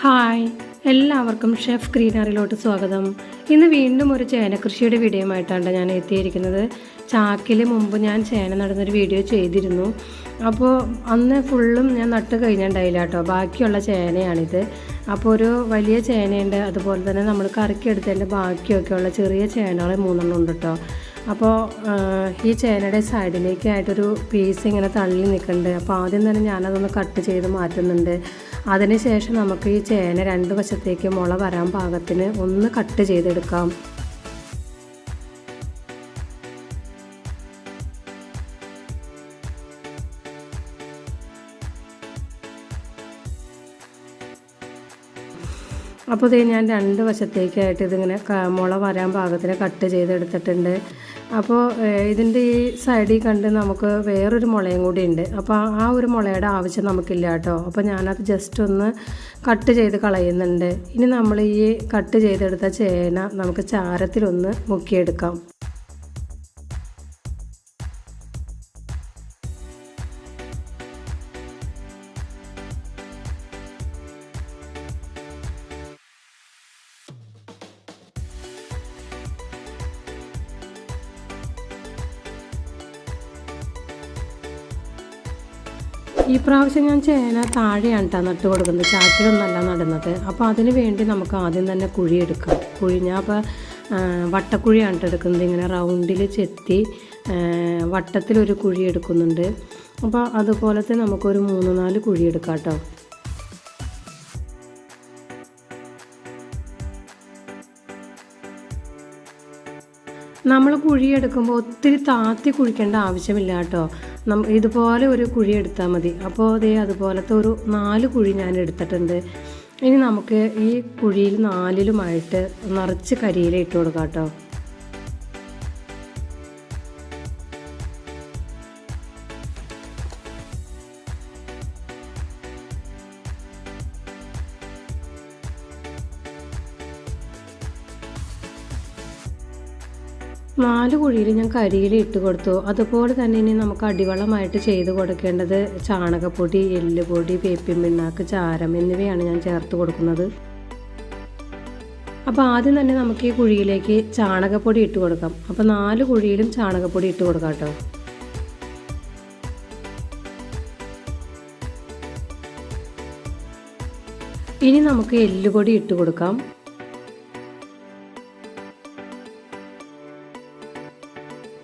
Hi, എല്ലാവർക്കും chef ഗ്രീനറിയിലോട്ട് സ്വാഗതം. ഇന്ന് വീണ്ടും ഒരു ചേന കൃഷിയുടെ വീഡിയോയുമായിട്ടാണ് ഞാൻ എത്തിയിരിക്കുന്നത്. ചാക്കിൽ മുമ്പ് ഞാൻ ചേന നടുന്നൊരു വീഡിയോ ചെയ്തിരുന്നു. അപ്പോൾ അന്ന് ഫുള്ളും ഞാൻ നട്ട് കഴിഞ്ഞിട്ടുണ്ടായില്ല കേട്ടോ. ബാക്കിയുള്ള ചേനയാണിത്. അപ്പോൾ ഒരു വലിയ ചേനയുണ്ട്, അതുപോലെ തന്നെ നമ്മൾ കറിക്ക് എടുത്തതിൻ്റെ ബാക്കിയൊക്കെയുള്ള ചെറിയ ചേനകൾ 3 ഉണ്ട് കേട്ടോ. അപ്പോൾ ഈ ചേനയുടെ സൈഡിലേക്കായിട്ടൊരു പീസ് ഇങ്ങനെ തള്ളി നിൽക്കുന്നുണ്ട്. അപ്പോൾ ആദ്യം തന്നെ ഞാനതൊന്ന് കട്ട് ചെയ്ത് മാറ്റുന്നുണ്ട്. അതിനുശേഷം നമുക്ക് ഈ ചേന 2 വശത്തേക്ക് മുള വരാൻ പാകത്തിന് ഒന്ന് കട്ട് ചെയ്തെടുക്കാം. അപ്പോൾ ഇത് ഞാൻ 2 വശത്തേക്കായിട്ട് ഇതിങ്ങനെ മുള വരാൻ പാകത്തിന് കട്ട് ചെയ്തെടുത്തിട്ടുണ്ട്. അപ്പോൾ ഇതിൻ്റെ ഈ സൈഡിൽ കണ്ട് നമുക്ക് വേറൊരു മുളയും കൂടി ഉണ്ട്. അപ്പോൾ ആ ഒരു മുളയുടെ ആവശ്യം നമുക്കില്ല കേട്ടോ. അപ്പോൾ ഞാനത് ജസ്റ്റ് ഒന്ന് കട്ട് ചെയ്ത് കളയുന്നുണ്ട്. ഇനി നമ്മൾ ഈ കട്ട് ചെയ്തെടുത്ത ചേന നമുക്ക് ചാരത്തിലൊന്ന് മുക്കിയെടുക്കാം. ഈ പ്രാവശ്യം ഞാൻ ചേന താഴെയാണ് കേട്ടോ നട്ട് കൊടുക്കുന്നത്, ചാക്കിലൊന്നല്ല നടുന്നത്. അപ്പോൾ അതിന് വേണ്ടി നമുക്ക് ആദ്യം തന്നെ കുഴിയെടുക്കാം. ഞാൻ അപ്പോൾ വട്ടക്കുഴിയാണ് കേട്ടോ എടുക്കുന്നത്. ഇങ്ങനെ റൗണ്ടിൽ ചെത്തി വട്ടത്തിലൊരു കുഴി എടുക്കുന്നുണ്ട്. അപ്പോൾ അതുപോലത്തെ നമുക്കൊരു 3-4 കുഴിയെടുക്കാം കേട്ടോ. നമ്മൾ കുഴിയെടുക്കുമ്പോൾ ഒത്തിരി താത്തി കുഴിക്കേണ്ട ആവശ്യമില്ല കേട്ടോ. ഇതുപോലെ ഒരു കുഴി എടുത്താൽ മതി. അപ്പോൾ അതുപോലത്തെ ഒരു 4 കുഴി ഞാൻ എടുത്തിട്ടുണ്ട്. ഇനി നമുക്ക് ഈ കുഴിയിൽ 4ലുമായിട്ട് നിറച്ച് കരിയില ഇട്ട് കൊടുക്കാം കേട്ടോ. നാല് കുഴിയിൽ ഞാൻ കരിയില ഇട്ട് കൊടുത്തു. അതുപോലെ തന്നെ ഇനി നമുക്ക് അടിവളമായിട്ട് ചെയ്ത് കൊടുക്കേണ്ടത് ചാണകപ്പൊടി, എല്ലുപൊടി, വേപ്പിൻ പിണ്ണാക്ക്, ചാരം എന്നിവയാണ് ഞാൻ ചേർത്ത് കൊടുക്കുന്നത്. അപ്പോൾ ആദ്യം തന്നെ നമുക്ക് ഈ കുഴിയിലേക്ക് ചാണകപ്പൊടി ഇട്ട് കൊടുക്കാം. അപ്പോൾ 4 കുഴിയിലും ചാണകപ്പൊടി ഇട്ട് കൊടുക്കാം കേട്ടോ. ഇനി നമുക്ക് എല്ലുപൊടി ഇട്ട് കൊടുക്കാം.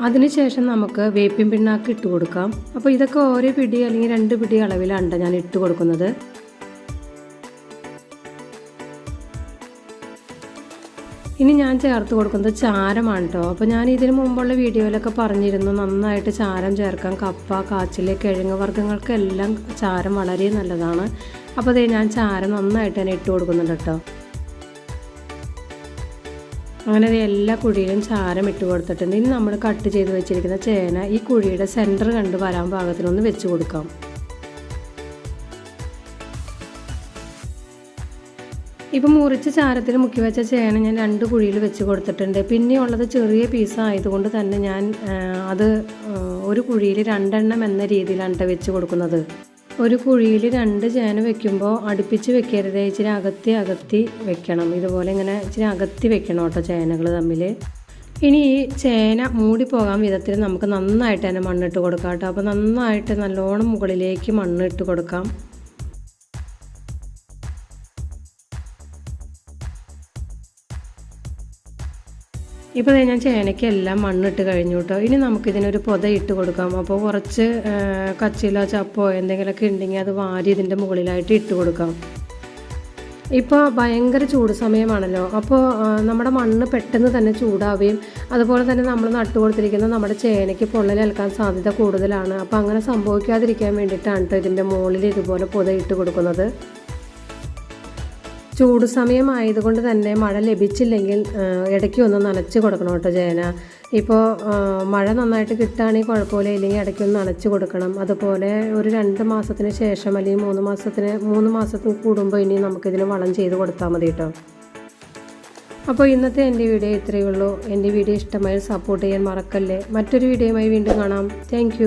അതിനുശേഷം നമുക്ക് വേപ്പിൻ പിണ്ണാക്ക് ഇട്ട് കൊടുക്കാം. അപ്പോൾ ഇതൊക്കെ ഓരോ പിടി അല്ലെങ്കിൽ 2 പിടി അളവിലാണ് ഞാൻ ഇട്ട് കൊടുക്കുന്നത്. ഇനി ഞാൻ ചേർത്ത് കൊടുക്കുന്നത് ചാരമാണ് കേട്ടോ. അപ്പോൾ ഞാൻ ഇതിനു മുമ്പുള്ള വീഡിയോയിലൊക്കെ പറഞ്ഞിരുന്നു നന്നായിട്ട് ചാരം ചേർക്കാം. കപ്പ, കാച്ചിൽ, കിഴങ്ങ് വർഗ്ഗങ്ങൾക്കെല്ലാം ചാരം വളരെ നല്ലതാണ്. അപ്പോൾ ഞാൻ ചാരം നന്നായിട്ട് തന്നെ ഇട്ട് കൊടുക്കുന്നുണ്ട് കേട്ടോ. അങ്ങനെ എല്ലാ കുഴിയിലും ചാരം ഇട്ട് കൊടുത്തിട്ടുണ്ട്. ഇനി നമ്മൾ കട്ട് ചെയ്ത് വെച്ചിരിക്കുന്ന ചേന ഈ കുഴിയുടെ സെൻറ്റർ കണ്ട് വരാൻ പാകത്തിനൊന്ന് വെച്ച് കൊടുക്കാം. ഇപ്പം മുറിച്ച ചാരത്തിൽ മുക്കി വെച്ച ചേന ഞാൻ 2 കുഴിയിൽ വെച്ച് കൊടുത്തിട്ടുണ്ട്. പിന്നെയുള്ളത് ചെറിയ പീസ് ആയതുകൊണ്ട് തന്നെ ഞാൻ അത് ഒരു കുഴിയിൽ 2 എണ്ണം എന്ന രീതിയിലാണ് വെച്ച് കൊടുക്കുന്നത്. ഒരു കുഴിയിൽ 2 ചേന വെക്കുമ്പോൾ അടുപ്പിച്ച് വെക്കരുത്, ഇച്ചിരി അകത്തി വെക്കണം. ഇതുപോലെ ഇങ്ങനെ ഇച്ചിരി അകത്തി വെക്കണം കേട്ടോ ചേനകൾ തമ്മിൽ. ഇനി ഈ ചേന മൂടി പോകാൻ വിധത്തിൽ നമുക്ക് നന്നായിട്ട് തന്നെ മണ്ണിട്ട് കൊടുക്കാം കേട്ടോ. അപ്പോൾ നന്നായിട്ട് നല്ലോണം മുകളിലേക്ക് മണ്ണിട്ട് കൊടുക്കാം. ഇപ്പോൾ ഞാൻ ചേനയ്ക്ക് എല്ലാം മണ്ണിട്ട് കഴിഞ്ഞു കേട്ടോ. ഇനി നമുക്കിതിനൊരു പൊത ഇട്ട് കൊടുക്കാം. അപ്പോൾ കുറച്ച് കച്ചിലോ ചപ്പോ എന്തെങ്കിലുമൊക്കെ ഉണ്ടെങ്കിൽ അത് വാരി ഇതിൻ്റെ മുകളിലായിട്ട് ഇട്ട് കൊടുക്കാം. ഇപ്പോൾ ഭയങ്കര ചൂട് സമയമാണല്ലോ. അപ്പോൾ നമ്മുടെ മണ്ണ് പെട്ടെന്ന് തന്നെ ചൂടാവുകയും അതുപോലെ തന്നെ നമ്മൾ നട്ടു കൊടുത്തിരിക്കുന്ന നമ്മുടെ ചേനയ്ക്ക് പൊള്ളലേൽക്കാൻ സാധ്യത കൂടുതലാണ്. അപ്പോൾ അങ്ങനെ സംഭവിക്കാതിരിക്കാൻ വേണ്ടിയിട്ടാണ് കേട്ടോ ഇതിൻ്റെ മുകളിൽ ഇതുപോലെ പൊത ഇട്ട് കൊടുക്കുന്നത്. ചൂട് സമയമായതുകൊണ്ട് തന്നെ മഴ ലഭിച്ചില്ലെങ്കിൽ ഇടയ്ക്ക് ഒന്ന് നനച്ച് കൊടുക്കണം കേട്ടോ ചേന. ഇപ്പോൾ മഴ നന്നായിട്ട് കിട്ടുകയാണെങ്കിൽ കുഴപ്പമില്ല, ഇല്ലെങ്കിൽ ഇടയ്ക്ക് ഒന്ന് നനച്ച് കൊടുക്കണം. അതുപോലെ ഒരു 2 മാസത്തിന് ശേഷം അല്ലെങ്കിൽ 3 മാസത്തിന് കൂടുമ്പോൾ ഇനി നമുക്കിതിന് വളം ചെയ്ത് കൊടുത്താൽ മതി കേട്ടോ. അപ്പോൾ ഇന്നത്തെ എൻ്റെ വീഡിയോ ഇത്രയേ ഉള്ളൂ. എൻ്റെ വീഡിയോ ഇഷ്ടമായി സപ്പോർട്ട് ചെയ്യാൻ മറക്കല്ലേ. മറ്റൊരു വീഡിയോയുമായി വീണ്ടും കാണാം. താങ്ക്